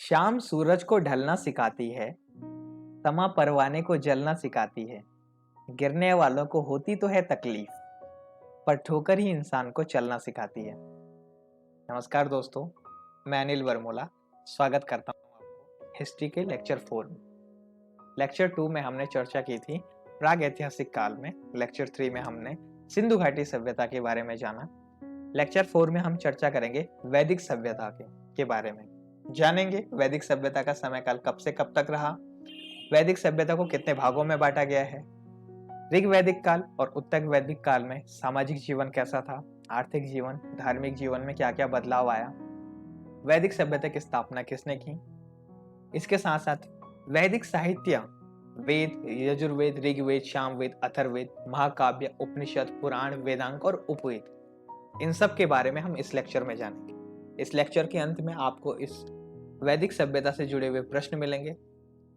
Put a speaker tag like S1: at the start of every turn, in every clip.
S1: शाम सूरज को ढलना सिखाती है, तमा परवाने को जलना सिखाती है। गिरने वालों को होती तो है तकलीफ, पर ठोकर ही इंसान को चलना सिखाती है। नमस्कार दोस्तों, मैं अनिल वर्मोला स्वागत करता हूँ आपको हिस्ट्री के लेक्चर 4 में। लेक्चर 2 में हमने चर्चा की थी प्राग ऐतिहासिक काल में। लेक्चर 3 में हमने सिंधु घाटी सभ्यता के बारे में जाना। लेक्चर 4 में हम चर्चा करेंगे वैदिक सभ्यता के बारे में। जानेंगे वैदिक सभ्यता का समय काल कब से कब तक रहा, वैदिक सभ्यता को कितने भागों में बांटा गया है, ऋग वैदिक काल और उत्तर वैदिक काल में सामाजिक जीवन कैसा था, आर्थिक जीवन, धार्मिक जीवन में क्या क्या बदलाव आया, वैदिक सभ्यता की स्थापना किसने की। इसके साथ साथ वैदिक साहित्य, वेद, यजुर्वेद, ऋग्वेद, सामवेद, अथर्ववेद, महाकाव्य, उपनिषद, पुराण, वेदांग और उपवेद, इन सब के बारे में हम इस लेक्चर में जानेंगे। इस लेक्चर के अंत में आपको इस वैदिक सभ्यता से जुड़े हुए प्रश्न मिलेंगे।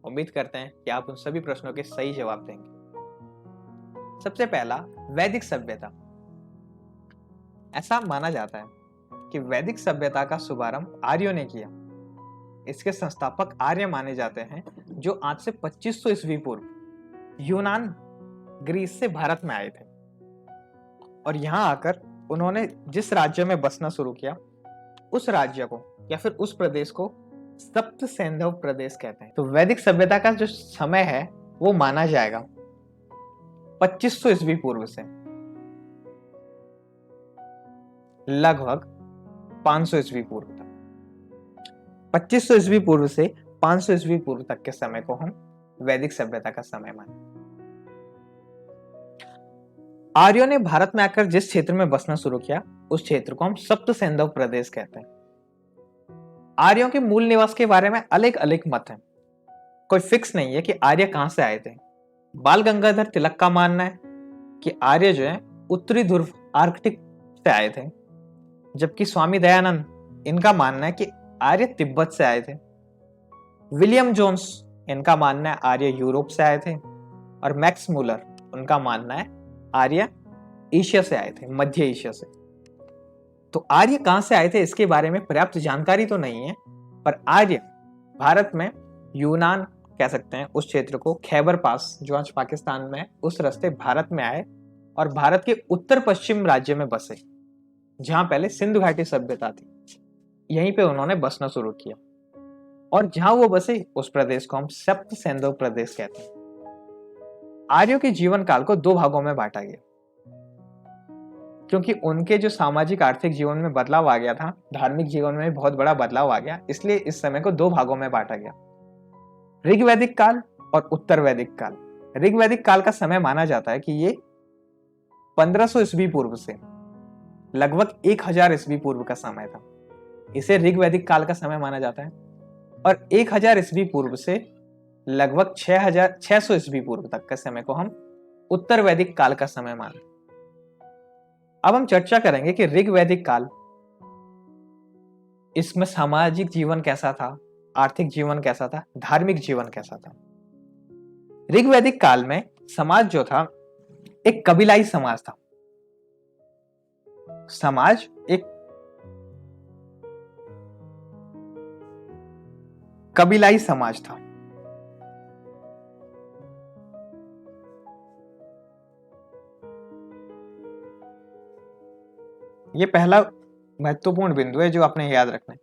S1: उम्मीद करते हैं कि आप उन सभी प्रश्नों के सही जवाब देंगे। सबसे पहला, वैदिक सभ्यता। ऐसा माना जाता है कि वैदिक सभ्यता का शुभारंभ आर्यों ने किया। इसके संस्थापक आर्य माने जाते हैं, जो आज से 2500 ईस्वी पूर्व यूनान, ग्रीस से भारत में आए थे और यहां आकर उन्होंने जिस राज्य में बसना शुरू किया, उस राज्य को या फिर उस प्रदेश को सप्त सैंधव प्रदेश कहते हैं। तो वैदिक सभ्यता का जो समय है वो माना जाएगा 2500 ईस्वी पूर्व से लगभग 500 ईस्वी पूर्व तक। 2500 ईस्वी पूर्व से 500 ईस्वी पूर्व तक के समय को हम वैदिक सभ्यता का समय माने। आर्यों ने भारत में आकर जिस क्षेत्र में बसना शुरू किया, उस क्षेत्र को हम सप्त सैंधव प्रदेश कहते हैं। आर्यों के मूल निवास के बारे में अलग अलग मत हैं। कोई फिक्स नहीं है कि आर्य कहां से आए थे। बाल गंगाधर तिलक का मानना है कि आर्य जो है उत्तरी ध्रुव, आर्कटिक से आए थे, जबकि स्वामी दयानंद इनका मानना है कि आर्य तिब्बत से आए थे। विलियम जोन्स इनका मानना है आर्य यूरोप से आए थे, और मैक्स मुलर उनका मानना है आर्य एशिया से आए थे, मध्य एशिया से। तो आर्य कहां से आए थे इसके बारे में पर्याप्त जानकारी तो नहीं है, पर आर्य भारत में यूनान कह सकते हैं उस क्षेत्र को, खैबर पास जो आज पाकिस्तान में है, उस रास्ते भारत में आए और भारत के उत्तर पश्चिम राज्य में बसे, जहां पहले सिंधु घाटी सभ्यता थी। यहीं पे उन्होंने बसना शुरू किया और जहां वो बसे उस प्रदेश को हम सप्त सैंधव प्रदेश कहते हैं। आर्यों के जीवन काल को 2 भागों में बांटा गया, क्योंकि उनके जो सामाजिक आर्थिक जीवन में बदलाव आ गया था, धार्मिक जीवन में बहुत बड़ा बदलाव आ गया, इसलिए इस समय को 2 भागों में बांटा गया, ऋग वैदिक काल और उत्तर वैदिक काल। ऋग वैदिक काल का समय माना जाता है कि ये 1500 ईस्वी पूर्व से लगभग 1000 ईस्वी पूर्व का समय था। इसे ऋग वैदिक काल का समय माना जाता है। और 1000 ईस्वी पूर्व से लगभग 600 ईस्वी पूर्व तक के समय को हम उत्तर वैदिक काल का समय मानते। अब हम चर्चा करेंगे कि ऋग वैदिक काल, इसमें सामाजिक जीवन कैसा था, आर्थिक जीवन कैसा था, धार्मिक जीवन कैसा था। ऋग वैदिक काल में समाज जो था एक कबीलाई समाज था। समाज एक कबीलाई समाज था। ये पहला महत्वपूर्ण बिंदु है जो आपने याद रखना है।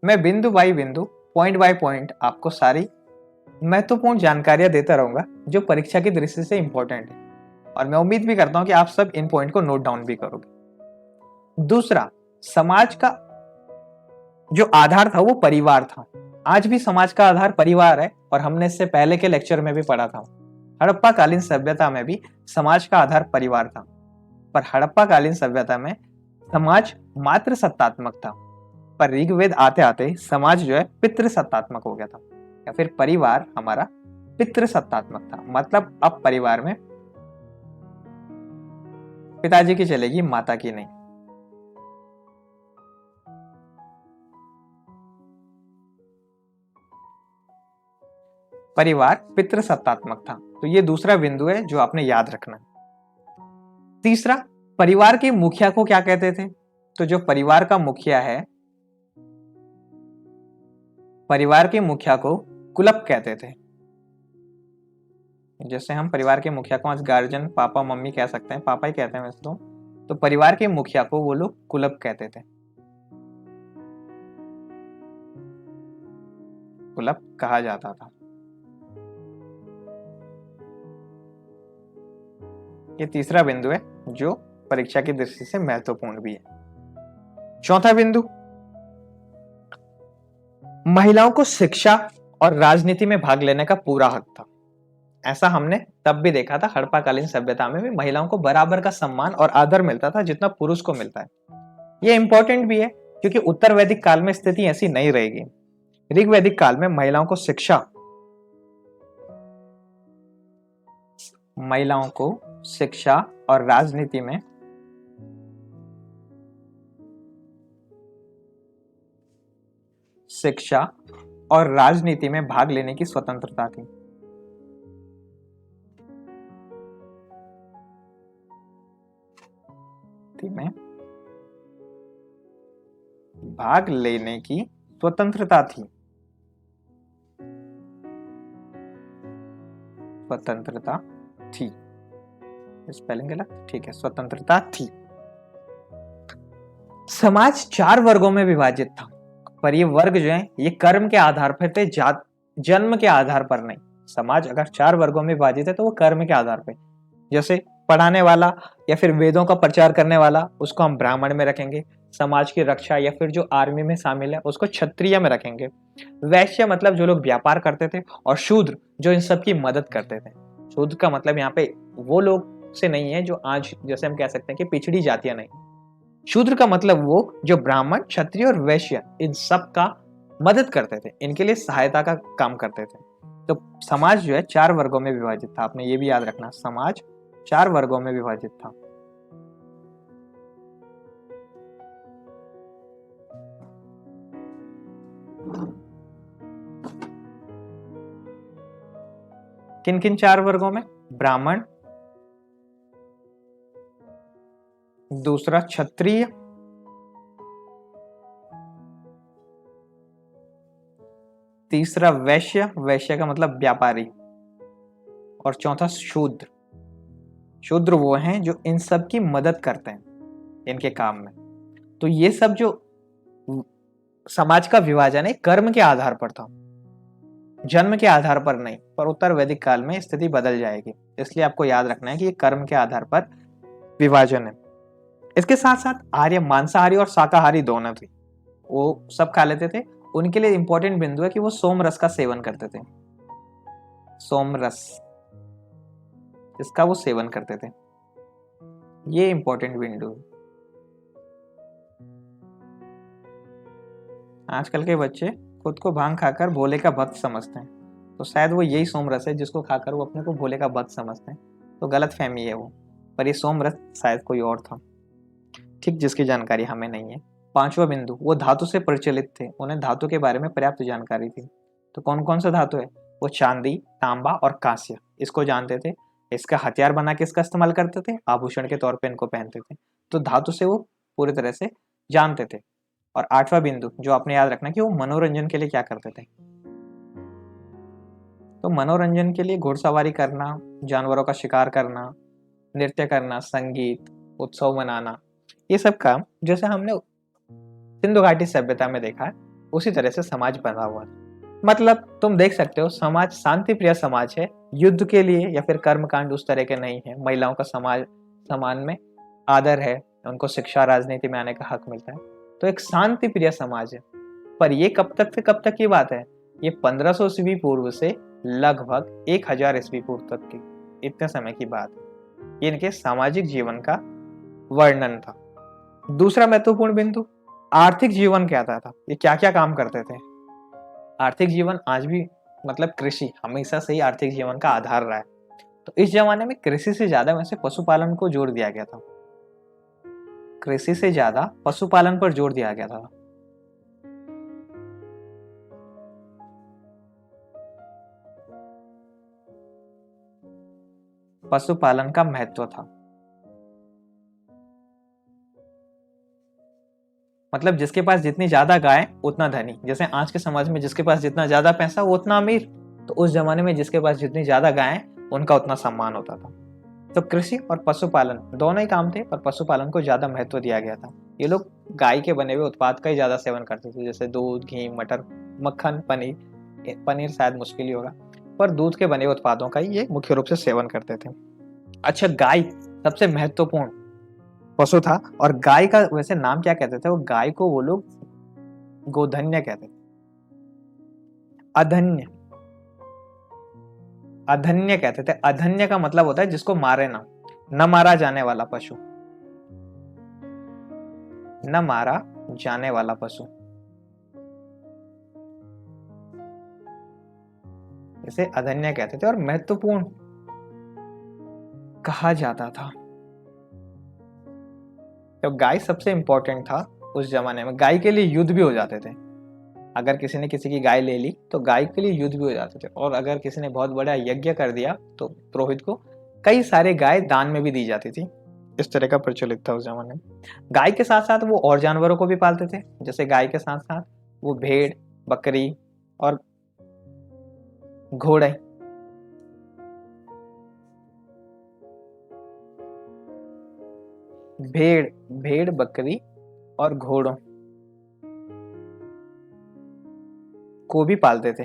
S1: मैं बिंदु बाई बिंदु, पॉइंट बाय पॉइंट आपको सारी महत्वपूर्ण जानकारियां देता रहूंगा जो परीक्षा की दृष्टि से इंपॉर्टेंट है, और मैं उम्मीद भी करता हूं कि आप सब इन पॉइंट को नोट डाउन भी करोगे। दूसरा, समाज का जो आधार था वो परिवार था। आज भी समाज का आधार परिवार है, और हमने इससे पहले के लेक्चर में भी पढ़ा था। हड़प्पा कालीन सभ्यता में भी समाज का आधार परिवार था, पर हड़प्पा कालीन सभ्यता में समाज मात्र सत्तात्मक था, पर ऋग्वेद आते आते समाज जो है पितृ सत्तात्मक हो गया था, या फिर परिवार हमारा पितृ सत्तात्मक था। मतलब अब परिवार में पिताजी की चलेगी, माता की नहीं। परिवार पितृ सत्तात्मक था। तो ये दूसरा बिंदु है जो आपने याद रखना है। तीसरा, परिवार के मुखिया को क्या कहते थे? तो जो परिवार का मुखिया है परिवार के मुखिया को कुलप कहते थे। जैसे हम परिवार के मुखिया को आज गार्जियन पापा मम्मी कह सकते हैं, पापा ही कहते हैं वैसे तो परिवार के मुखिया को वो लोग कुलप कहते थे, कुलप कहा जाता था। ये तीसरा बिंदु है जो परीक्षा की दृष्टि से महत्वपूर्ण भी है। चौथा बिंदु, महिलाओं को शिक्षा और राजनीति में भाग लेने का पूरा हक था। ऐसा हमने तब भी देखा था, हड़प्पाकालीन सभ्यता में भी महिलाओं को बराबर का सम्मान और आदर मिलता था जितना पुरुष को मिलता है। यह इंपॉर्टेंट भी है क्योंकि उत्तर वैदिक काल में स्थिति ऐसी नहीं रहेगी। ऋग्वैदिक काल में महिलाओं को शिक्षा और राजनीति में भाग लेने की स्वतंत्रता थी। में भाग लेने की स्वतंत्रता थी। स्पेलिंग गलत, ठीक है, स्वतंत्रता थी। समाज 4 वर्गों में विभाजित था, पर ये वर्ग जो है ये कर्म के आधार पर थे, जन्म के आधार पर नहीं। समाज अगर 4 वर्गों में विभाजित है तो वो कर्म के आधार पर, जैसे पढ़ाने वाला या फिर वेदों का प्रचार करने वाला उसको हम ब्राह्मण में रखेंगे, समाज की रक्षा या फिर जो आर्मी में शामिल है उसको क्षत्रिय में रखेंगे, वैश्य मतलब जो लोग व्यापार करते थे, और शूद्र जो इन सब की मदद करते थे। शूद्र का मतलब यहाँ पे वो लोग से नहीं है जो आज जैसे हम कह सकते हैं कि पिछड़ी जातियां नहीं। शूद्र का मतलब वो जो ब्राह्मण, क्षत्रिय और वैश्य इन सब का मदद करते थे, इनके लिए सहायता का काम करते थे। तो समाज जो है 4 वर्गों में विभाजित था। आपने ये भी याद रखना, समाज 4 वर्गों में विभाजित था। किन किन 4 वर्गों में? ब्राह्मण, दूसरा क्षत्रिय, तीसरा वैश्य, वैश्य का मतलब व्यापारी, और चौथा शूद्र। शूद्र वो हैं जो इन सब की मदद करते हैं इनके काम में। तो ये सब जो समाज का विभाजन है कर्म के आधार पर था, जन्म के आधार पर नहीं। पर उत्तर वैदिक काल में स्थिति बदल जाएगी, इसलिए आपको याद रखना है कि ये कर्म के आधार पर विभाजन है। इसके साथ साथ आर्य मांसाहारी और शाकाहारी दोनों थे, वो सब खा लेते थे। उनके लिए इंपॉर्टेंट बिंदु है कि वो सोम रस का सेवन करते थे। सोम रस, इसका वो सेवन करते थे, ये इंपॉर्टेंट बिंदु है। आजकल के बच्चे खुद को भांग खाकर भोले का भक्त समझते हैं, तो शायद वो यही सोम रस है जिसको खाकर वो अपने को भोले का भक्त समझते हैं। तो गलत फहमी है वो, पर ये सोम रस शायद कोई और था, ठीक, जिसकी जानकारी हमें नहीं है। 5वां बिंदु, वो धातु से प्रचलित थे, उन्हें धातु के बारे में पर्याप्त जानकारी थी। तो कौन कौन सा धातु है? वो चांदी, तांबा और कांस्य, इसको जानते थे। इसका हथियार बना के इसका इस्तेमाल करते थे, आभूषण के तौर पे इनको पहनते थे। तो धातु से वो पूरी तरह से जानते थे। और 8वां बिंदु जो आपने याद रखना कि वो मनोरंजन के लिए क्या करते थे। तो मनोरंजन के लिए घुड़सवारी करना, जानवरों का शिकार करना, नृत्य करना, संगीत, उत्सव मनाना, ये सब काम जैसे हमने सिंधु घाटी सभ्यता में देखा है उसी तरह से समाज बना हुआ है। मतलब तुम देख सकते हो समाज शांति प्रिय समाज है, युद्ध के लिए या फिर कर्मकांड उस तरह के नहीं है। महिलाओं का समाज में आदर है, उनको शिक्षा राजनीति में आने का हक मिलता है। तो एक शांति प्रिय समाज है। पर ये कब तक से कब तक की बात है? ये 1500 ईस्वी पूर्व से लगभग 1000 ईस्वी पूर्व तक की, इतने समय की बात है। ये इनके सामाजिक जीवन का वर्णन था। दूसरा महत्वपूर्ण बिंदु, आर्थिक जीवन क्या था, ये क्या क्या काम करते थे। आर्थिक जीवन आज भी मतलब कृषि हमेशा से ही आर्थिक जीवन का आधार रहा है। तो इस जमाने में कृषि से ज्यादा वैसे पशुपालन को जोर दिया गया था, कृषि से ज्यादा पशुपालन पर जोर दिया गया था। पशुपालन का महत्व था। मतलब जिसके पास जितनी ज्यादा गाय उतना धनी। जैसे आज के समाज में जिसके पास जितना ज्यादा पैसा वो उतना अमीर, तो उस जमाने में जिसके पास जितनी ज्यादा गाय उनका उतना सम्मान होता था। तो कृषि और पशुपालन दोनों ही काम थे, पर पशुपालन को ज्यादा महत्व दिया गया था। ये लोग गाय के बने हुए उत्पाद का ही ज्यादा सेवन करते थे, जैसे दूध, घी, मटर, मक्खन, पनीर। पनीर शायद मुश्किल ही होगा, पर दूध के बने हुए उत्पादों का ही ये मुख्य रूप से सेवन करते थे। अच्छा, गाय सबसे महत्वपूर्ण पशु था, और गाय का वैसे नाम क्या कहते थे? वो गाय को वो लोग गोधन्य कहते थे। अधन्य, अधन्य कहते थे। अधन्य का मतलब होता है जिसको मारे ना, न मारा जाने वाला पशु, न मारा जाने वाला पशु, इसे अधन्य कहते थे। और महत्वपूर्ण कहा जाता था। तो गाय सबसे इंपॉर्टेंट था उस जमाने में। गाय के लिए युद्ध भी हो जाते थे। अगर किसी ने किसी की गाय ले ली तो गाय के लिए युद्ध भी हो जाते थे। और अगर किसी ने बहुत बड़ा यज्ञ कर दिया तो पुरोहित को कई सारे गाय दान में भी दी जाती थी। इस तरह का प्रचलित था उस जमाने में। गाय के साथ साथ वो और जानवरों को भी पालते थे। जैसे गाय के साथ साथ वो भेड़, बकरी और घोड़े, भेड़ बकरी और घोड़ों को भी पालते थे।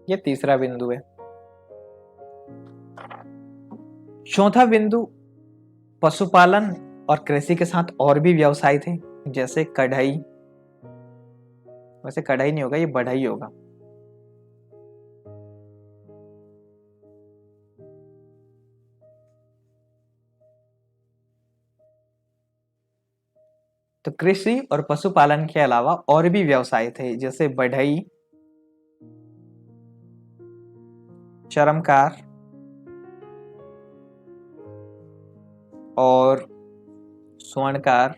S1: ये तीसरा बिंदु है। चौथा बिंदु, पशुपालन और कृषि के साथ और भी व्यवसाय थे, जैसे कढ़ाई। वैसे कढ़ाई नहीं होगा, ये बढ़ई होगा। तो कृषि और पशुपालन के अलावा और भी व्यवसाय थे, जैसे बढ़ई, चर्मकार और स्वर्णकार।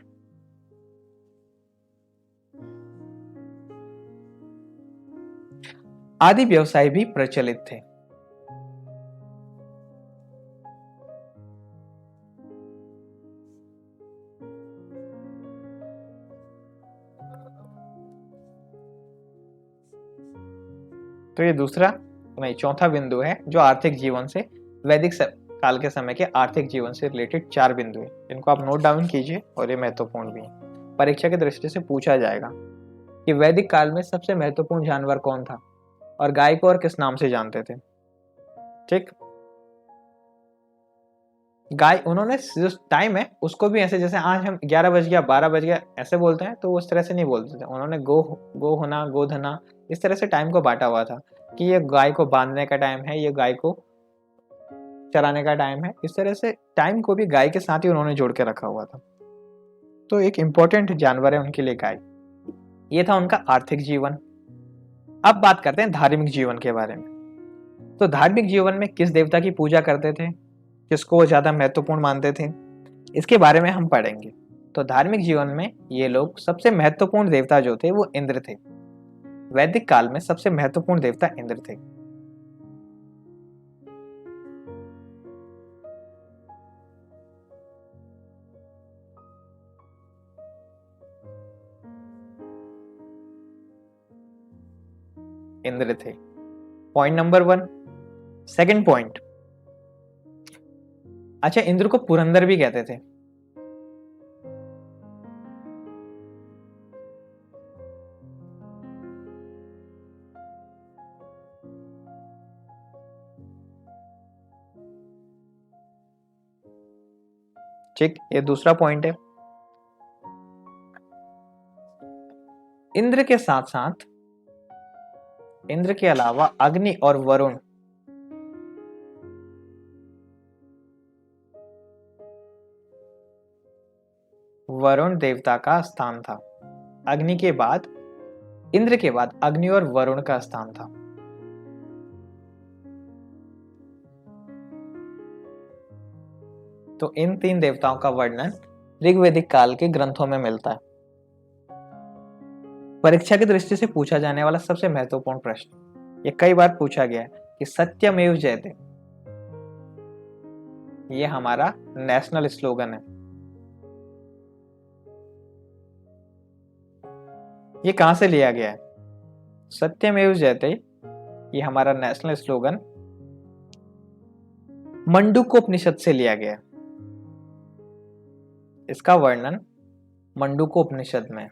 S1: आदि व्यवसाय भी प्रचलित थे। तो ये दूसरा नहीं, चौथा बिंदु है जो आर्थिक जीवन से, वैदिक काल के समय के आर्थिक जीवन से रिलेटेड 4 बिंदु है। इनको आप नोट डाउन कीजिए और ये महत्वपूर्ण भी है। परीक्षा की दृष्टि से पूछा जाएगा कि वैदिक काल में सबसे महत्वपूर्ण जानवर कौन था और गाय को और किस नाम से जानते थे। ठीक, गाय, उन्होंने जो टाइम है उसको भी ऐसे, जैसे आज हम 11 बज गया, 12 बज गया ऐसे बोलते हैं, तो उस तरह से नहीं बोलते थे। उन्होंने गो होना, गोधना, इस तरह से टाइम को बांटा हुआ था कि ये गाय को बांधने का टाइम है, ये गाय को चराने का टाइम है। इस तरह से टाइम को भी गाय के साथ ही उन्होंने जोड़ के रखा हुआ था। तो एक इंपॉर्टेंट जानवर है उनके लिए गाय। ये था उनका आर्थिक जीवन। अब बात करते हैं धार्मिक जीवन के बारे में। तो धार्मिक जीवन में किस देवता की पूजा करते थे, किसको वो ज्यादा महत्वपूर्ण मानते थे, इसके बारे में हम पढ़ेंगे। तो धार्मिक जीवन में ये लोग, सबसे महत्वपूर्ण देवता जो थे वो इंद्र थे। वैदिक काल में सबसे महत्वपूर्ण देवता इंद्र थे। इंद्र थे। Point number 1। सेकंड पॉइंट, अच्छा, इंद्र को पुरंदर भी कहते थे। ठीक, ये दूसरा पॉइंट है। इंद्र के साथ साथ, इंद्र के अलावा अग्नि और वरुण, वरुण देवता का स्थान था। अग्नि के बाद, इंद्र के बाद अग्नि और वरुण का स्थान था। तो इन 3 देवताओं का वर्णन ऋग्वैदिक काल के ग्रंथों में मिलता है। परीक्षा की दृष्टि से पूछा जाने वाला सबसे महत्वपूर्ण प्रश्न, ये कई बार पूछा गया है कि सत्यमेव जयते, ये हमारा नेशनल स्लोगन है। ये कहां से लिया गया है? सत्यमेव जयते, ये हमारा नेशनल स्लोगन मंडूकोपनिषद से लिया गया है। इसका वर्णन मंडूकोपनिषद में।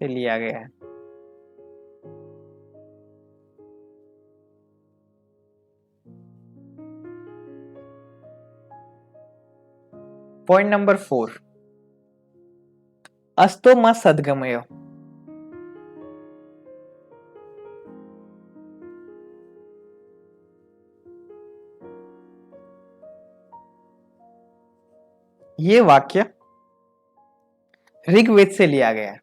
S1: से लिया गया है। पॉइंट नंबर 4, अस्तो मा सद्गमय। ये वाक्य ऋग्वेद से लिया गया है।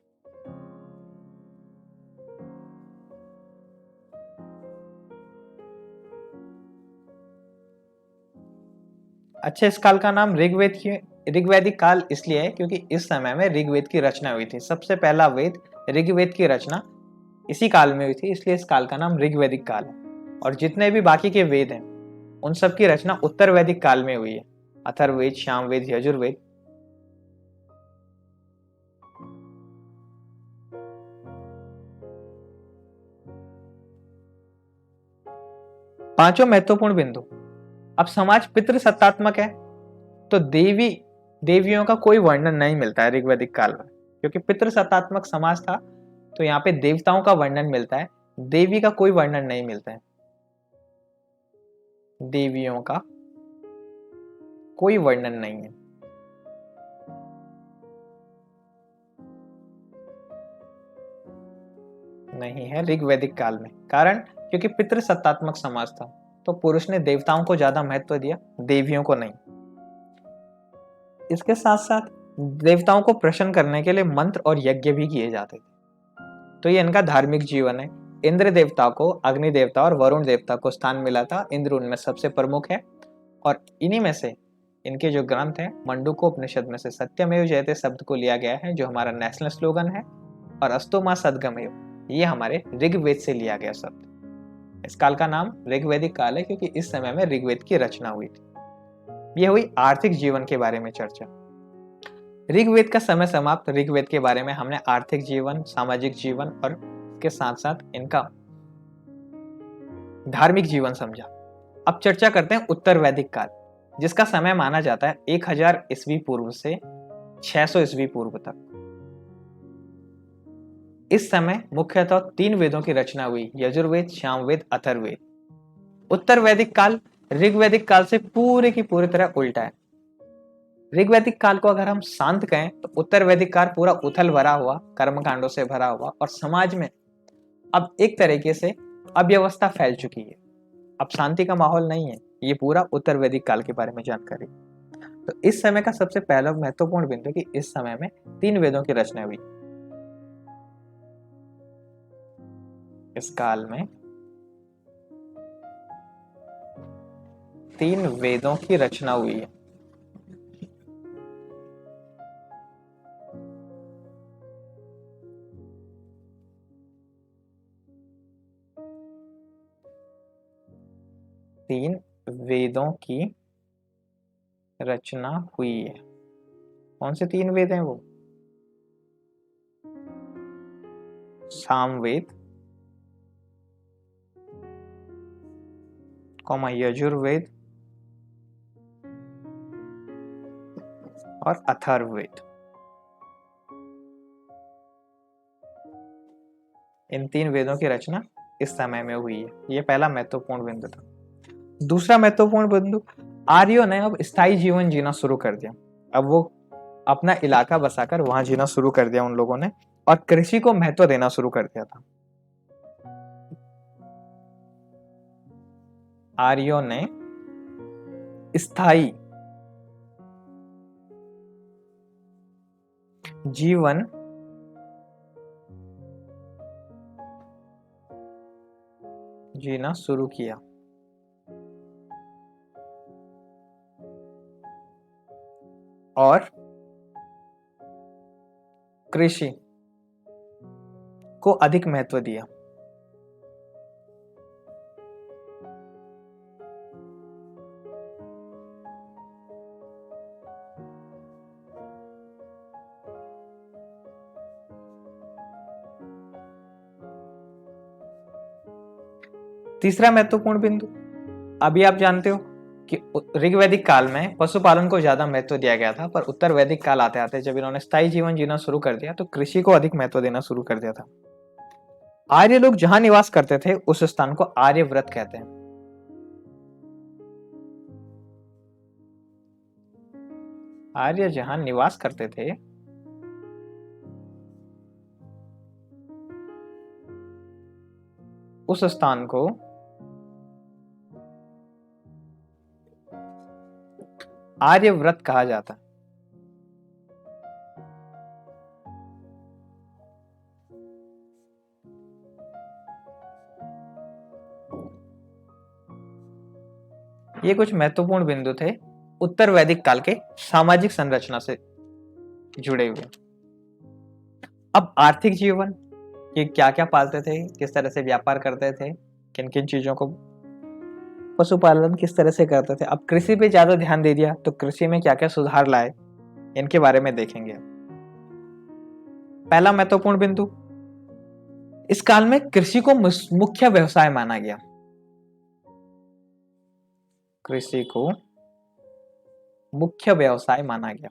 S1: अच्छा, इस काल का नाम ऋग्वैदिक काल इसलिए है क्योंकि इस समय में ऋग्वेद की रचना हुई थी। सबसे पहला वेद ऋग्वेद की रचना इसी काल में हुई थी, इसलिए इस काल का नाम ऋग्वैदिक काल है। और जितने भी बाकी के वेद हैं उन सब की रचना उत्तर वैदिक काल में हुई है। अथर्ववेद, सामवेद, यजुर्वेद। पांचों महत्वपूर्ण बिंदु। अब समाज पितृसत्तात्मक है तो देवियों का कोई वर्णन नहीं मिलता है ऋग्वैदिक काल में, क्योंकि पितृसत्तात्मक समाज था तो यहाँ पे देवताओं का वर्णन मिलता है, देवी का कोई वर्णन नहीं मिलता है। देवियों का कोई वर्णन नहीं है। नहीं है ऋग्वैदिक काल में। कारण क्योंकि पितृसत्तात्मक समाज था तो पुरुष ने देवताओं को ज्यादा महत्व दिया, देवियों को नहीं। इसके साथ साथ देवताओं को प्रसन्न करने के लिए मंत्र और यज्ञ भी किए जाते थे। तो ये इनका धार्मिक जीवन है। इंद्र देवता को, अग्नि देवता और वरुण देवता को स्थान मिला था। इंद्र उनमें सबसे प्रमुख है और इन्हीं में से इनके जो ग्रंथ है मंडूकोपनिषद में से सत्यमेव जयते शब्द को लिया गया है, जो हमारा नेशनल स्लोगन है। और अस्तो मा सद्गमय ये हमारे ऋग्वेद से लिया गया शब्द। इस काल का नाम ऋग्वैदिक काल है क्योंकि इस समय में ऋग्वेद की रचना हुई थी। यह हुई आर्थिक जीवन के बारे में चर्चा। ऋग्वेद का समय समाप्त। ऋग्वेद के बारे में हमने आर्थिक जीवन, सामाजिक जीवन और के साथ साथ इनका धार्मिक जीवन समझा। अब चर्चा करते हैं उत्तर वैदिक काल, जिसका समय माना जाता है 1000 ईस्वी पूर्व से 600 ईस्वी पूर्व तक। इस समय मुख्यतः 3 वेदों की रचना हुई, यजुर्वेद, सामवेद, अथर्ववेद। उत्तर वैदिक काल ऋग्वैदिक काल से पूरे की पूरी तरह उल्टा है। ऋग्वैदिक काल को अगर हम शांत कहें तो उत्तर वैदिक काल पूरा उथल भरा हुआ, कर्मकांडों से भरा हुआ और समाज में अब एक तरीके से अव्यवस्था फैल चुकी है। अब शांति का माहौल नहीं है। ये पूरा उत्तर वैदिक काल के बारे में जानकारी। तो इस समय का सबसे पहला महत्वपूर्ण बिंदु कि इस समय में 3 वेदों की रचना हुई। इस काल में 3 वेदों की रचना हुई है। तीन वेदों की रचना हुई है। कौन से 3 वेद हैं वो? सामवेद, यजुर्वेद और अथर्ववेद। इन 3 वेदों की रचना इस समय में हुई है। ये पहला महत्वपूर्ण बिंदु था। दूसरा महत्वपूर्ण बिंदु, आर्यों ने अब स्थायी जीवन जीना शुरू कर दिया। अब वो अपना इलाका बसाकर वहां जीना शुरू कर दिया उन लोगों ने, और कृषि को महत्व देना शुरू कर दिया था। आर्यों ने स्थायी जीवन जीना शुरू किया। और कृषि को अधिक महत्व दिया। तीसरा महत्वपूर्ण बिंदु, अभी आप जानते हो कि ऋग्वैदिक काल में पशुपालन को ज्यादा महत्व दिया गया था, पर उत्तर वैदिक काल आते आते जब इन्होंने स्थायी जीवन जीना शुरू कर दिया तो कृषि को अधिक महत्व देना शुरू कर दिया था। आर्य लोग जहां निवास करते थे उस स्थान को आर्यव्रत कहते हैं। आर्य जहां निवास करते थे उस स्थान को आर्यव्रत कहा जाता है। ये कुछ महत्वपूर्ण बिंदु थे उत्तर वैदिक काल के सामाजिक संरचना से जुड़े हुए। अब आर्थिक जीवन, ये क्या क्या पालते थे, किस तरह से व्यापार करते थे, किन किन चीजों को, पशुपालन किस तरह से करते थे। अब कृषि पे ज्यादा ध्यान दे दिया तो कृषि में क्या क्या सुधार लाए, इनके बारे में देखेंगे। पहला महत्वपूर्ण बिंदु, इस काल में कृषि को मुख्य व्यवसाय माना गया। कृषि को मुख्य व्यवसाय माना गया।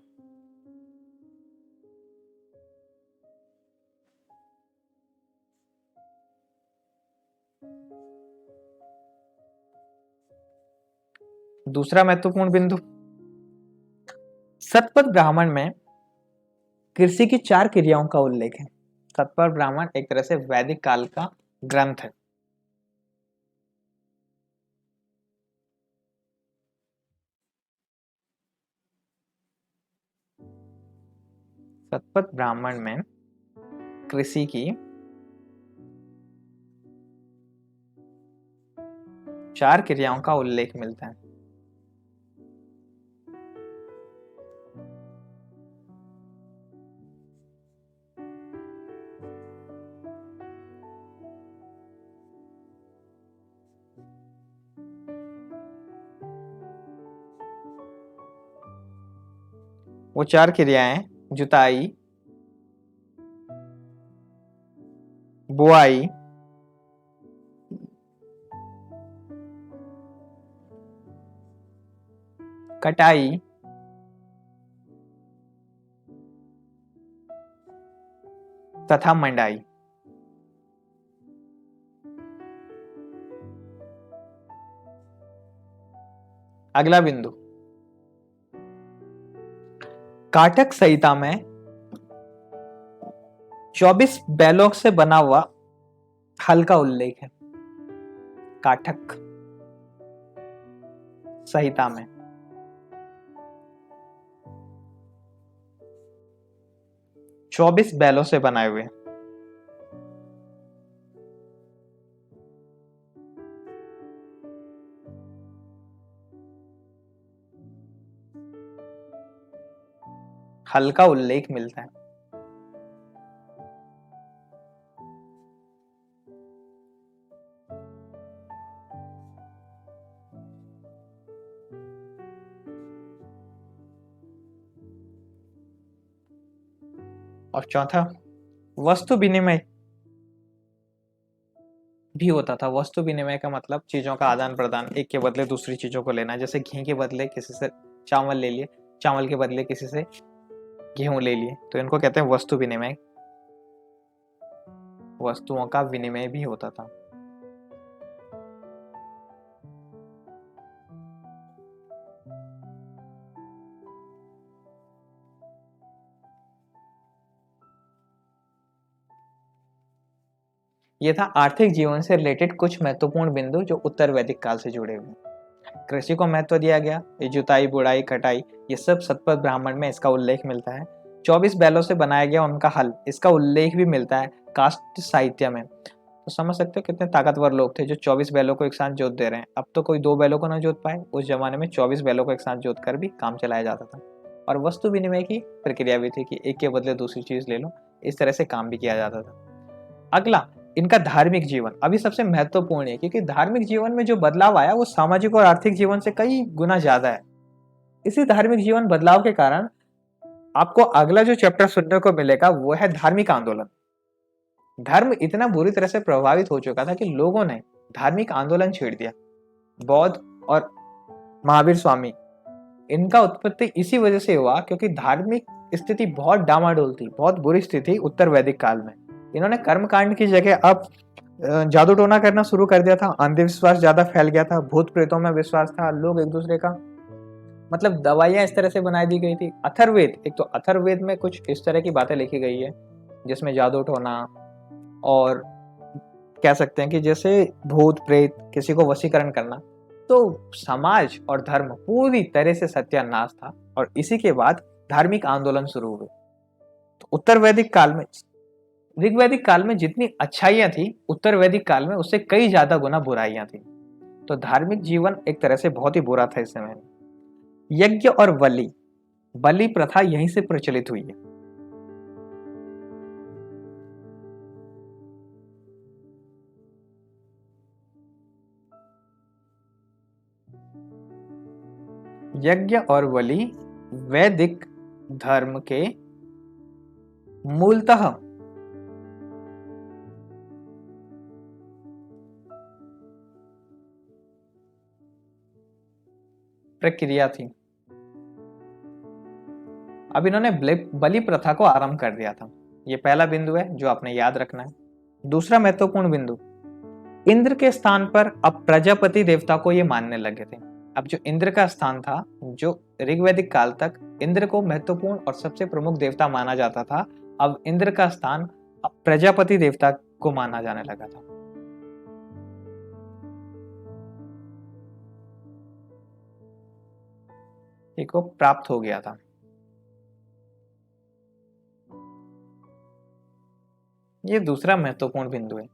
S1: दूसरा महत्वपूर्ण बिंदु, सतपथ ब्राह्मण में कृषि की 4 क्रियाओं का उल्लेख है। सतपथ ब्राह्मण एक तरह से वैदिक काल का ग्रंथ है। सतपथ ब्राह्मण में कृषि की 4 क्रियाओं का उल्लेख मिलता है। वो 4 क्रियाएं जुताई, बुआई, कटाई, तथा मंडाई। अगला बिंदु, काटक संहिता में 24 बैलों से बना हुआ हल का उल्लेख है। काटक संहिता में 24 बैलों से बनाए हुए हल का उल्लेख मिलता है। और चौथा, वस्तु विनिमय भी होता था। वस्तु विनिमय का मतलब चीजों का आदान प्रदान, एक के बदले दूसरी चीजों को लेना। जैसे घी के बदले किसी से चावल ले लिए, चावल के बदले किसी से गेहूं ले लिए, तो इनको कहते हैं वस्तु विनिमय। वस्तुओं का विनिमय भी होता था। यह था आर्थिक जीवन से रिलेटेड कुछ महत्वपूर्ण बिंदु जो उत्तर वैदिक काल से जुड़े हुए। कृषि को महत्व दिया गया, ये जुताई, बुड़ाई, कटाई, ये सब सतपथ ब्राह्मण में इसका उल्लेख मिलता है। 24 बैलों से बनाया गया उनका हल, इसका उल्लेख भी मिलता है काष्ठ साहित्य में। तो समझ सकते हो कितने ताकतवर लोग थे जो 24 बैलों को एक साथ जोत दे रहे हैं। अब तो कोई 2 बैलों को ना जोत पाए, उस जमाने में 24 बैलों को एक साथ जोत कर भी काम चलाया जाता था। और वस्तु विनिमय की प्रक्रिया भी थी कि एक के बदले दूसरी चीज ले लो, इस तरह से काम भी किया जाता था। अगला, इनका धार्मिक जीवन अभी सबसे महत्वपूर्ण है, क्योंकि धार्मिक जीवन में जो बदलाव आया वो सामाजिक और आर्थिक जीवन से कई गुना ज्यादा है। इसी धार्मिक जीवन बदलाव के कारण आपको अगला जो चैप्टर सुनने को मिलेगा वो है धार्मिक आंदोलन। धर्म इतना बुरी तरह से प्रभावित हो चुका था कि लोगों ने धार्मिक आंदोलन छेड़ दिया। बौद्ध और महावीर स्वामी, इनका उत्पत्ति इसी वजह से हुआ क्योंकि धार्मिक स्थिति बहुत डामाडोल थी, बहुत बुरी स्थिति उत्तर वैदिक काल में। इन्होंने कर्मकांड की जगह अब जादू टोना करना शुरू कर दिया था, अंधविश्वास ज्यादा फैल गया था, भूत प्रेतों में विश्वास था, लोग एक दूसरे का मतलब दवाइयां इस तरह से बनाई दी गई थी। अथर्ववेद, एक तो अथर्ववेद में कुछ इस तरह की बातें लिखी गई है जिसमें जादू टोना और कह सकते हैं कि जैसे भूत प्रेत, किसी को वशीकरण करना, तो समाज और धर्म पूरी तरह से सत्यानाश था। और इसी के बाद धार्मिक आंदोलन शुरू हुए। तो उत्तर वैदिक काल में, ऋग्वैदिक काल में जितनी अच्छाइयां थी, उत्तर वैदिक काल में उससे कई ज्यादा गुना बुराइयां थी। तो धार्मिक जीवन एक तरह से बहुत ही बुरा था इस समय में। यज्ञ और बलि, बलि प्रथा यहीं से प्रचलित हुई है। यज्ञ और बलि वैदिक धर्म के मूलतः प्रक्रिया थी। अब इन्होंने बलि प्रथा को आरंभ कर दिया था। ये पहला बिंदु है जो आपने याद रखना है। दूसरा महत्वपूर्ण बिंदु, इंद्र के स्थान पर अब प्रजापति देवता को ये मानने लगे थे। अब जो इंद्र का स्थान था, जो ऋग्वैदिक काल तक इंद्र को महत्वपूर्ण और सबसे प्रमुख देवता माना जाता था, अब इंद्र का स्थान अब प्रजापति देवता को माना जाने लगा था। को प्राप्त हो गया था। ये दूसरा महत्वपूर्ण बिंदु है।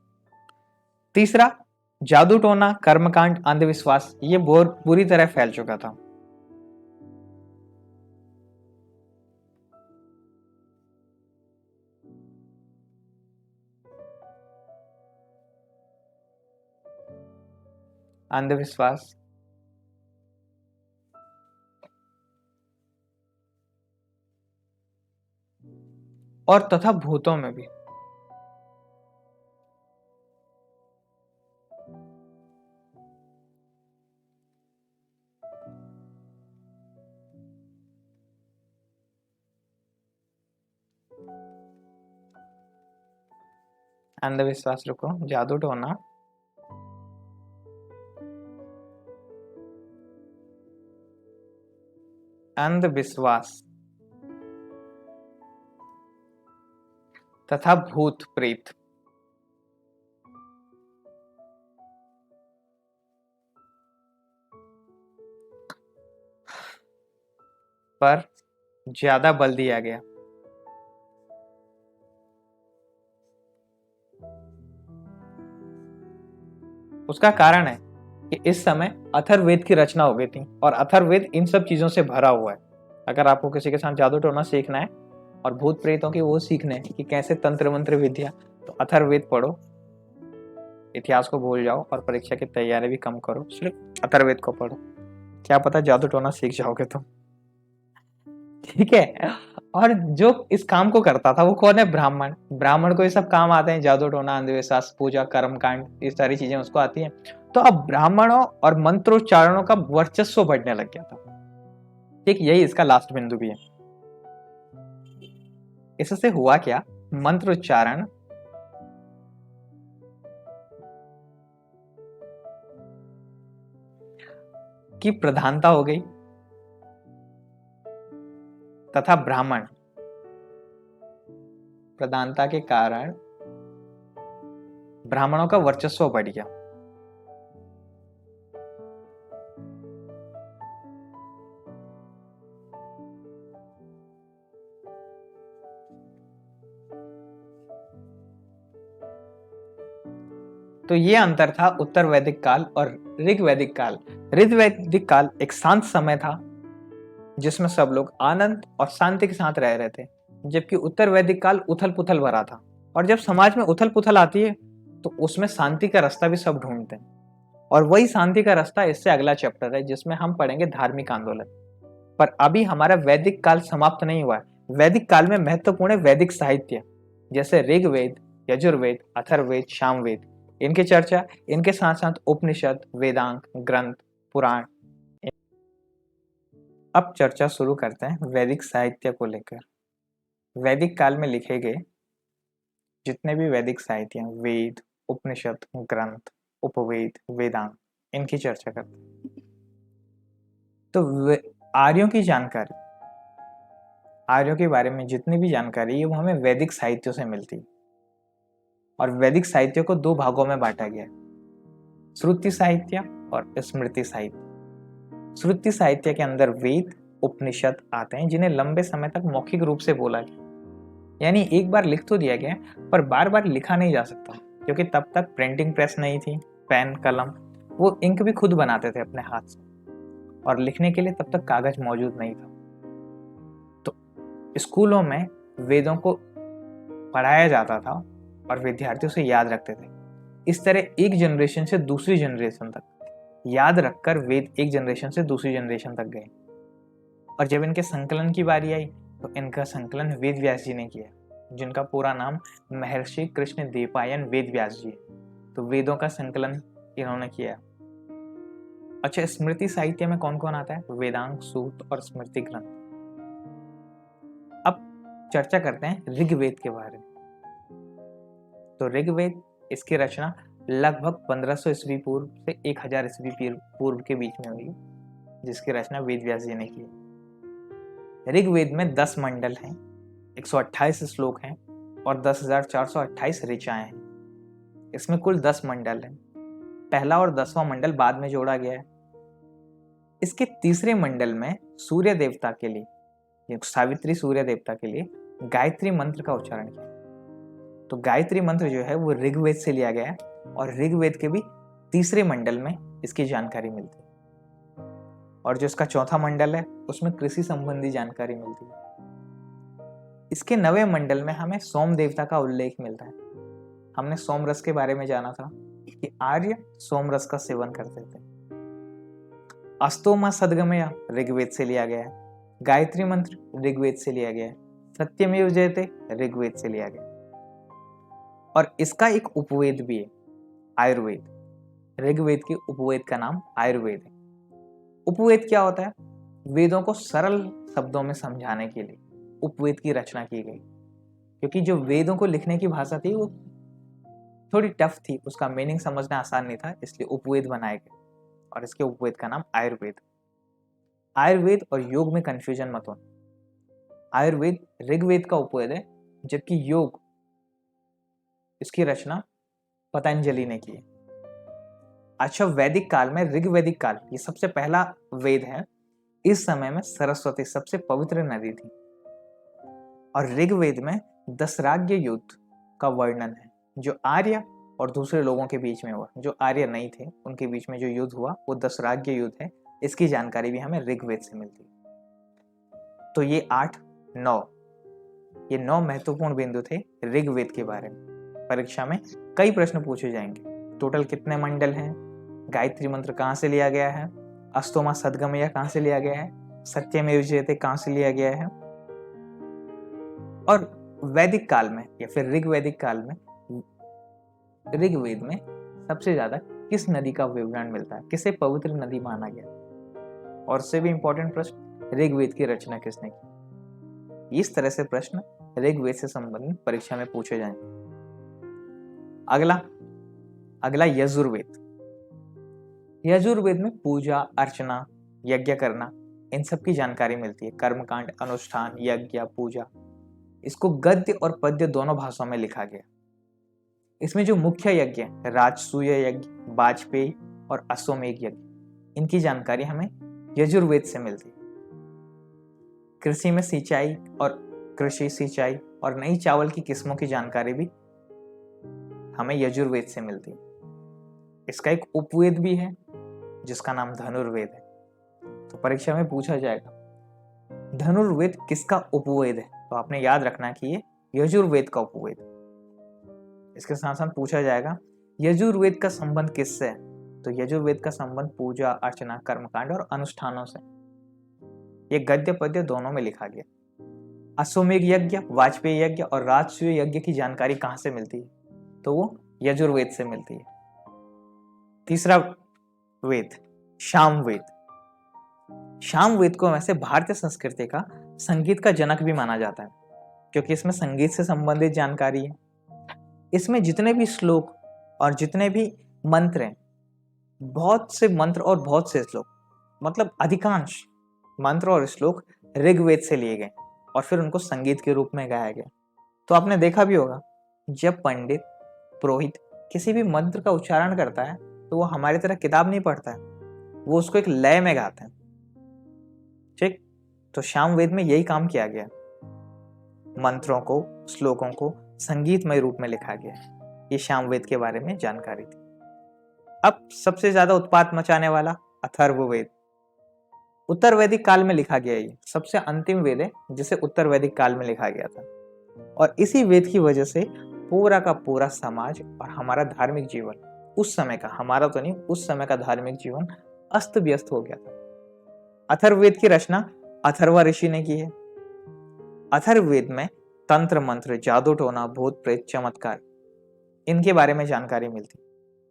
S1: तीसरा, जादू टोना, कर्मकांड, अंधविश्वास, ये बुरी तरह फैल चुका था। अंधविश्वास और तथा भूतों में भी। अंधविश्वास, रुको, जादू टोना, अंधविश्वास तथा भूत प्रेत। पर ज्यादा बल दिया गया। उसका कारण है कि इस समय अथर्ववेद की रचना हो गई थी और अथर्ववेद इन सब चीजों से भरा हुआ है। अगर आपको किसी के साथ जादू टोना सीखना है और भूत प्रेतों की वो सीखना है कि कैसे तंत्र मंत्र विद्या, तो अथर्ववेद पढ़ो, इतिहास को भूल जाओ और परीक्षा की तैयारी भी कम करो, सिर्फ अथर्ववेद को पढ़ो। क्या पता जादू टोना सीख जाओगे तुम। ठीक है। और जो इस काम को करता था वो कौन है? ब्राह्मण। ब्राह्मण को ये सब काम आते हैं, जादू टोना, अंधविश्वास, पूजा, कर्मकांड, ये सारी चीजें उसको आती हैं। तो अब ब्राह्मणों और मंत्रोच्चारणों का वर्चस्व बढ़ने लग गया था। ठीक, यही इसका लास्ट बिंदु भी है। इससे हुआ क्या? मंत्रोच्चारण की प्रधानता हो गई तथा ब्राह्मण प्रधानता के कारण ब्राह्मणों का वर्चस्व बढ़ गया। तो ये अंतर था उत्तर वैदिक काल और ऋग्वैदिक काल। ऋग्वैदिक काल एक शांत समय था जिसमें सब लोग आनंद और शांति के साथ रह रहे थे, जबकि उत्तर वैदिक काल उथल पुथल भरा था। और जब समाज में उथल पुथल आती है तो उसमें शांति का रास्ता भी सब ढूंढते हैं, और वही शांति का रास्ता इससे अगला चैप्टर है, जिसमें हम पढ़ेंगे धार्मिक आंदोलन। पर अभी हमारा वैदिक काल समाप्त नहीं हुआ है। वैदिक काल में महत्वपूर्ण है वैदिक साहित्य, जैसे ऋग्वेद, यजुर्वेद, अथर्ववेद, सामवेद। इनकी चर्चा, इनके साथ साथ उपनिषद, वेदांग ग्रंथ, पुराण। अब चर्चा शुरू करते हैं वैदिक साहित्य को लेकर। वैदिक काल में लिखे गए जितने भी वैदिक साहित्य हैं, वेद, उपनिषद, ग्रंथ, उपवेद, वेदांग, इनकी चर्चा करते हैं। तो आर्यों की जानकारी, आर्यों के बारे में जितनी भी जानकारी है वो हमें वैदिक साहित्यों से मिलती है। और वैदिक साहित्य को दो भागों में बांटा गया है, श्रुति साहित्य और स्मृति साहित्य। श्रुति साहित्य के अंदर वेद, उपनिषद आते हैं, जिन्हें लंबे समय तक मौखिक रूप से बोला गया, यानी एक बार लिख तो दिया गया पर बार बार लिखा नहीं जा सकता, क्योंकि तब तक प्रिंटिंग प्रेस नहीं थी, पेन कलम, वो इंक भी खुद बनाते थे अपने हाथ से, और लिखने के लिए तब तक कागज मौजूद नहीं था। तो स्कूलों में वेदों को पढ़ाया जाता था और विद्यार्थी उसे याद रखते थे। इस तरह एक जनरेशन से दूसरी जनरेशन तक याद रखकर वेद एक जनरेशन से दूसरी जनरेशन तक गए। और जब इनके संकलन की बारी आई तो इनका संकलन वेद व्यास जी ने किया, जिनका पूरा नाम महर्षि कृष्ण द्वैपायन वेद व्यास जी है। तो वेदों का संकलन इन्होंने किया। अच्छा, स्मृति साहित्य में कौन कौन आता है? वेदांग, सूक्त और स्मृति ग्रंथ। अब चर्चा करते हैं ऋग्वेद के बारे में। तो ऋग्वेद, इसकी रचना लगभग 1500 ईस्वी पूर्व से 1000 ईस्वी पूर्व के बीच में हुई, जिसकी रचना वेद व्यास जी ने की। ऋग्वेद में 10 मंडल हैं, 128 श्लोक हैं और 10,428 ऋचाएं हैं। इसमें कुल 10 मंडल हैं। पहला और 10वां मंडल बाद में जोड़ा गया है। इसके तीसरे मंडल में सूर्य देवता के लिए, सावित्री सूर्य देवता के लिए गायत्री मंत्र का उच्चारण किया। तो गायत्री मंत्र जो है वो ऋग्वेद से लिया गया है, और ऋग्वेद के भी तीसरे मंडल में इसकी जानकारी मिलती है। और जो इसका चौथा मंडल है उसमें कृषि संबंधी जानकारी मिलती है। इसके 9वें मंडल में हमें सोम देवता का उल्लेख मिलता है। हमने सोम रस के बारे में जाना था कि आर्य सोम रस का सेवन करते थे। अस्तोमा सद्गमया ऋग्वेद से लिया गया है। गायत्री मंत्र ऋग्वेद से लिया गया है। सत्यमेव जयते ऋग्वेद से लिया गया। और इसका एक उपवेद भी है, आयुर्वेद। ऋग्वेद के उपवेद का नाम आयुर्वेद है। उपवेद क्या होता है? वेदों को सरल शब्दों में समझाने के लिए उपवेद की रचना की गई, क्योंकि जो वेदों को लिखने की भाषा थी वो थोड़ी टफ थी, उसका मीनिंग समझना आसान नहीं था, इसलिए उपवेद बनाए गए, और इसके उपवेद का नाम आयुर्वेद। आयुर्वेद और योग में कंफ्यूजन मत हो। आयुर्वेद ऋग्वेद का उपवेद है, जबकि योग, इसकी रचना पतंजलि ने की है। अच्छा, वैदिक काल में ऋग्वैदिक काल ये सबसे पहला वेद है। इस समय में सरस्वती सबसे पवित्र नदी थी। और ऋग्वेद में दशराग्य युद्ध का वर्णन है, जो आर्य और दूसरे लोगों के बीच में हुआ। जो आर्य नहीं थे उनके बीच में जो युद्ध हुआ वो दशराग्य युद्ध है। इसकी जानकारी भी हमें ऋग्वेद से मिलती है। तो ये 9 महत्वपूर्ण बिंदु थे ऋग्वेद के बारे में। परीक्षा में कई प्रश्न पूछे जाएंगे। टोटल कितने मंडल हैं? गायत्री मंत्र कहाँ से लिया गया है? अस्तोमा सद्गमया कहाँ से लिया गया है? सत्यमेव जयते कहाँ से लिया गया है? और वैदिक काल में या फिर ऋग्वैदिक काल में ऋग्वेद में सबसे ज्यादा किस नदी का विवरण मिलता है? किसे पवित्र नदी माना गया? और उससे भी इंपॉर्टेंट प्रश्न, ऋग्वेद की रचना किसने की? इस तरह से प्रश्न ऋग्वेद से संबंधित परीक्षा में पूछे जाएंगे। अगला यजुर्वेद। यजुर्वेद में पूजा, अर्चना, यज्ञ करना, इन सब की जानकारी मिलती है। कर्मकांड, अनुष्ठान, यज्ञ, पूजा। इसको गद्य और पद्य दोनों भाषाओं में लिखा गया। इसमें जो मुख्य यज्ञ है, राजसूय यज्ञ, वाजपेयी और अश्वमेध यज्ञ, इनकी जानकारी हमें यजुर्वेद से मिलती है। कृषि में सिंचाई और कृषि सिंचाई और नई चावल की किस्मों की जानकारी भी हमें यजुर्वेद से मिलती है। इसका एक उपवेद भी है जिसका नाम धनुर्वेद है। तो परीक्षा में पूछा जाएगा धनुर्वेद किसका उपवेद है? तो आपने याद रखना कि ये यजुर्वेद का उपवेद। इसके साथ साथ पूछा जाएगा यजुर्वेद का संबंध किससे है? तो यजुर्वेद का संबंध पूजा अर्चना कर्मकांड और अनुष्ठानों से। ये गद्य पद्य दोनों में लिखा गया। अश्वमेध यज्ञ, वाजपेयी यज्ञ और राजसूय यज्ञ की जानकारी कहां से मिलती है? तो वो यजुर्वेद से मिलती है। तीसरा वेद सामवेद। सामवेद को वैसे भारतीय संस्कृति का संगीत का जनक भी माना जाता है, क्योंकि इसमें संगीत से संबंधित जानकारी है। इसमें जितने भी श्लोक और जितने भी मंत्र हैं, बहुत से मंत्र और बहुत से श्लोक, मतलब अधिकांश मंत्र और श्लोक ऋग्वेद से लिए गए और फिर उनको संगीत के रूप में गाया गया। तो आपने देखा भी होगा, जब पंडित पुरोहित किसी भी मंत्र का उच्चारण करता है तो वो हमारी तरह किताब नहीं पढ़ता है, वो उसको एक लय में गाते हैं। ठीक, तो सामवेद में यही काम किया गया, मंत्रों को श्लोकों को संगीतमय रूप में लिखा गया। ये सामवेद के बारे में जानकारी थी। अब सबसे ज्यादा उत्पात मचाने वाला अथर्ववेद, उत्तर वैदिक काल में लिखा गया। ये सबसे अंतिम वेद है जिसे उत्तर वैदिक काल में लिखा गया था, और इसी वेद की वजह से पूरा का पूरा समाज और हमारा धार्मिक जीवन, उस समय का, हमारा तो नहीं, उस समय का धार्मिक जीवन अस्त व्यस्त हो गया था। अथर्ववेद की रचना अथर्व ऋषि ने की है। अथर्ववेद में तंत्र मंत्र, जादू टोना, भूत प्रेत, चमत्कार, इनके बारे में जानकारी मिलती।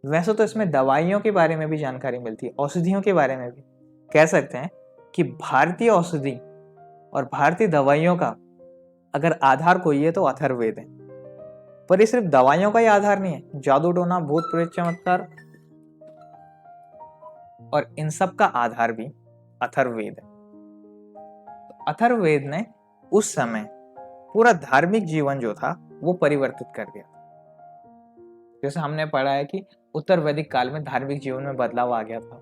S1: वैसे तो इसमें दवाइयों के बारे में भी जानकारी मिलती है, औषधियों के बारे में भी। कह सकते हैं कि भारतीय औषधि और भारतीय दवाइयों का अगर आधार कोई है तो अथर्ववेद है। पर ये सिर्फ दवाइयों का ही आधार नहीं है, जादू टोना, भूत प्रेत, चमत्कार और इन सब का आधार भी अथर्ववेद है। अथर्ववेद ने उस समय पूरा धार्मिक जीवन जो था वो परिवर्तित कर दिया। जैसे हमने पढ़ा है कि उत्तर वैदिक काल में धार्मिक जीवन में बदलाव आ गया था।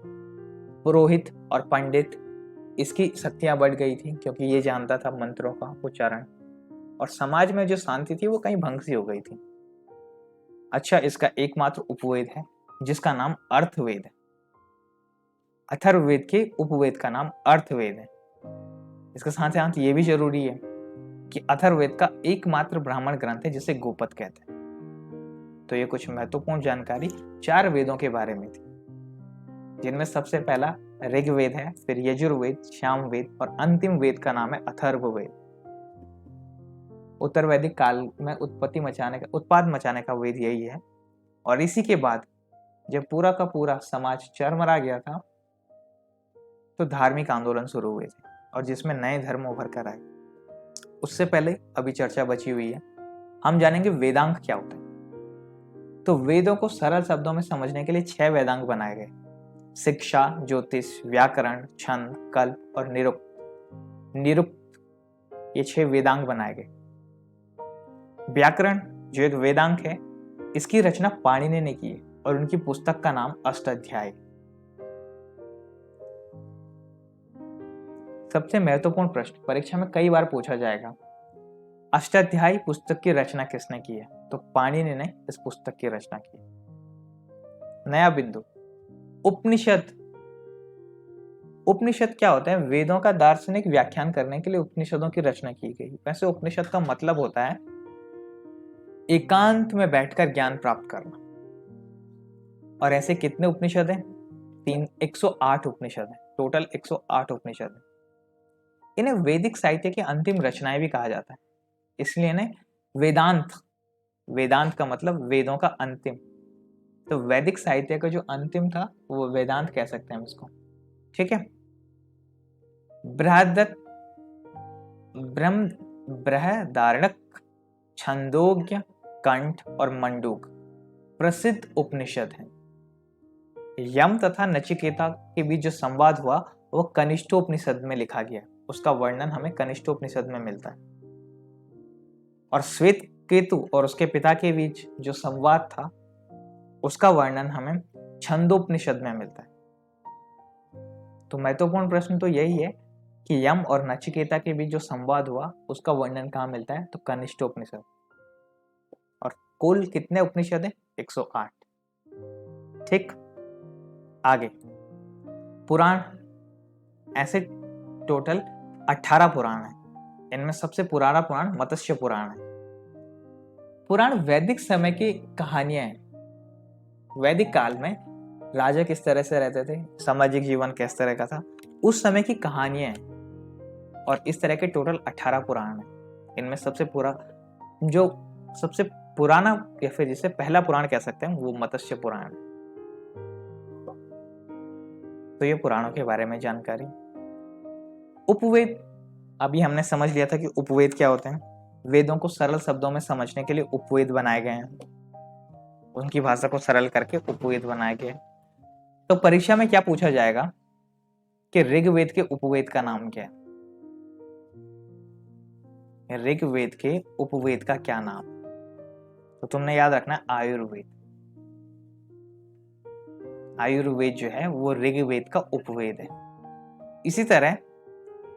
S1: पुरोहित और पंडित, इसकी शक्तियां बढ़ गई थी क्योंकि ये जानता था मंत्रों का उच्चारण, और समाज में जो शांति थी वो कहीं भंग सी हो गई थी। अच्छा, इसका एकमात्र उपवेद है जिसका नाम अर्थवेद है। अथर्ववेद के उपवेद का नाम अर्थवेद है। इसके साथ साथ ये भी जरूरी है कि अथर्ववेद का एकमात्र ब्राह्मण ग्रंथ है जिसे गोपद कहते हैं। तो ये कुछ महत्वपूर्ण जानकारी 4 वेदों के बारे में थी, जिनमें सबसे पहला ऋग्वेद है, फिर यजुर्वेद, सामवेद और अंतिम वेद का नाम है अथर्ववेद। उत्तर वैदिक काल में उत्पात मचाने का वेद यही है। और इसी के बाद जब पूरा का पूरा समाज चरमरा गया था तो धार्मिक आंदोलन शुरू हुए थे, और जिसमें नए धर्म उभर कर आए। उससे पहले अभी चर्चा बची हुई है, हम जानेंगे वेदांग क्या होता है। तो वेदों को सरल शब्दों में समझने के लिए 6 वेदांग बनाए गए: शिक्षा, ज्योतिष, व्याकरण, छंद, कल्प और निरुक्त। ये 6 वेदांग बनाए गए। व्याकरण जो एक वेदांग है, इसकी रचना पाणिनि ने की है और उनकी पुस्तक का नाम अष्टाध्यायी। सबसे महत्वपूर्ण प्रश्न परीक्षा में कई बार पूछा जाएगा, अष्टाध्यायी पुस्तक की रचना किसने की है? तो पाणिनि ने इस पुस्तक की रचना की। नया बिंदु, उपनिषद। उपनिषद क्या होता है? वेदों का दार्शनिक व्याख्यान करने के लिए उपनिषदों की रचना की गई। वैसे उपनिषद का मतलब होता है एकांत में बैठकर ज्ञान प्राप्त करना। और ऐसे कितने उपनिषद हैं? 108 उपनिषद हैं। टोटल 108 उपनिषद हैं। इन्हें वैदिक साहित्य की अंतिम रचनाएं भी कहा जाता है, इसलिए इन्हें वेदांत, वेदांत का मतलब वेदों का अंतिम, तो वैदिक साहित्य का जो अंतिम था वो वेदांत कह सकते हैं हम इसको। ठीक है। बृहदारण्यक, छंदोग्य, कंठ और मंडूक प्रसिद्ध उपनिषद हैं। यम तथा नचिकेता के बीच जो संवाद हुआ वो कनिष्ठोपनिषद में लिखा गया। उसका वर्णन हमें कनिष्ठोपनिषद में मिलता है। और श्वेत केतु और उसके पिता के बीच जो संवाद था उसका वर्णन हमें छंदोपनिषद में मिलता है। तो महत्वपूर्ण प्रश्न तो यही है कि यम और नचिकेता के बीच जो संवाद हुआ उसका वर्णन कहाँ मिलता है? तो कनिष्ठोपनिषद। और कुल कितने उपनिषद हैं? 108। ठीक, आगे पुराण। ऐसे टोटल 18 पुराण हैं। इनमें सबसे पुराना पुराण मत्स्य पुराण है। पुराण वैदिक समय की कहानियां हैं। वैदिक काल में राजा किस तरह से रहते थे, सामाजिक जीवन किस तरह का था, उस समय की कहानियां हैं। और इस तरह के टोटल 18 पुराण हैं। इनमें सबसे पुराना या फिर जिसे पहला पुराण कह सकते हैं वो मत्स्य पुराण है। तो ये पुराणों के बारे में जानकारी। उपवेद, अभी हमने समझ लिया था कि उपवेद क्या होते हैं। वेदों को सरल शब्दों में समझने के लिए उपवेद बनाए गए हैं। उनकी भाषा को सरल करके उपवेद बनाए गए। तो परीक्षा में क्या पूछा जाएगा कि ऋग्वेद के उपवेद का नाम क्या है। ऋग्वेद के उपवेद का क्या नाम, तो तुमने याद रखना है आयुर्वेद। आयुर्वेद जो है वो ऋग्वेद का उपवेद है। इसी तरह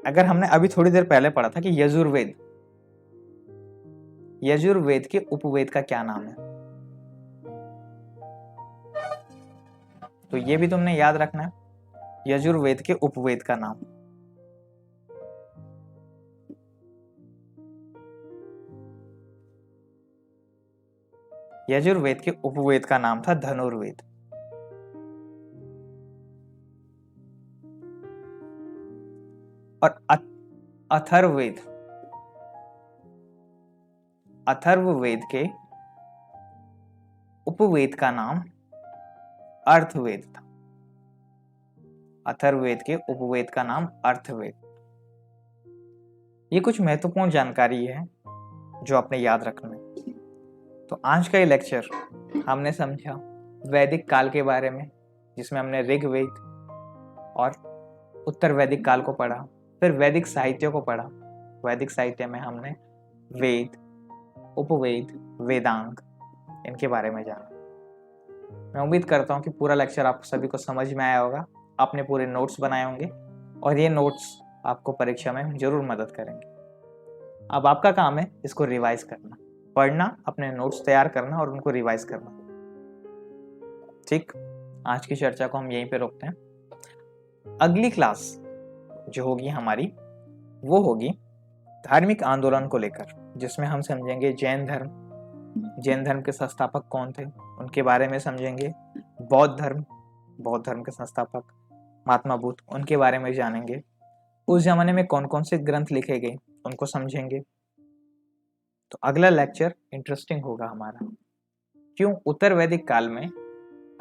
S1: अगर हमने अभी थोड़ी देर पहले पढ़ा था कि यजुर्वेद, यजुर्वेद के उपवेद का क्या नाम है, तो ये भी तुमने याद रखना है यजुर्वेद के उपवेद का नाम। यजुर्वेद के उपवेद का नाम था धनुर्वेद। और अथर्ववेद, अथर्ववेद के उपवेद का नाम अर्थवेद था। अथर्ववेद के उपवेद का नाम अर्थवेद। ये कुछ महत्वपूर्ण जानकारी है जो आपने याद रखना है। तो आज का ये लेक्चर हमने समझा वैदिक काल के बारे में, जिसमें हमने ऋग्वेद और उत्तर वैदिक काल को पढ़ा। फिर वैदिक साहित्य को पढ़ा। वैदिक साहित्य में हमने वेद, उपवेद, वेदांग इनके बारे में जाना। मैं उम्मीद करता हूँ कि पूरा लेक्चर आप सभी को समझ में आया होगा। आपने पूरे नोट्स बनाए होंगे और ये नोट्स आपको परीक्षा में जरूर मदद करेंगे। अब आपका काम है इसको रिवाइज करना, पढ़ना, अपने नोट्स तैयार करना और उनको रिवाइज करना। ठीक, आज की चर्चा को हम यहीं पे रोकते हैं। अगली क्लास जो होगी हमारी वो होगी धार्मिक आंदोलन को लेकर, जिसमें हम समझेंगे जैन धर्म, जैन धर्म के संस्थापक कौन थे उनके बारे में समझेंगे। बौद्ध धर्म के संस्थापक महात्मा बुद्ध, उनके बारे में जानेंगे। उस जमाने में कौन कौन से ग्रंथ लिखे गए उनको समझेंगे। तो अगला लेक्चर इंटरेस्टिंग होगा हमारा। क्यों? उत्तर वैदिक काल में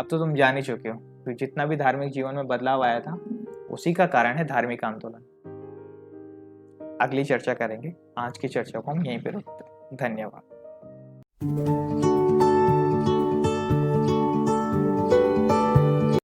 S1: अब तो तुम जान ही चुके हो कि जितना भी धार्मिक जीवन में बदलाव आया था उसी का कारण है धार्मिक आंदोलन। अगली चर्चा करेंगे। आज की चर्चा को हम यहीं पे रोकते हैं। धन्यवाद।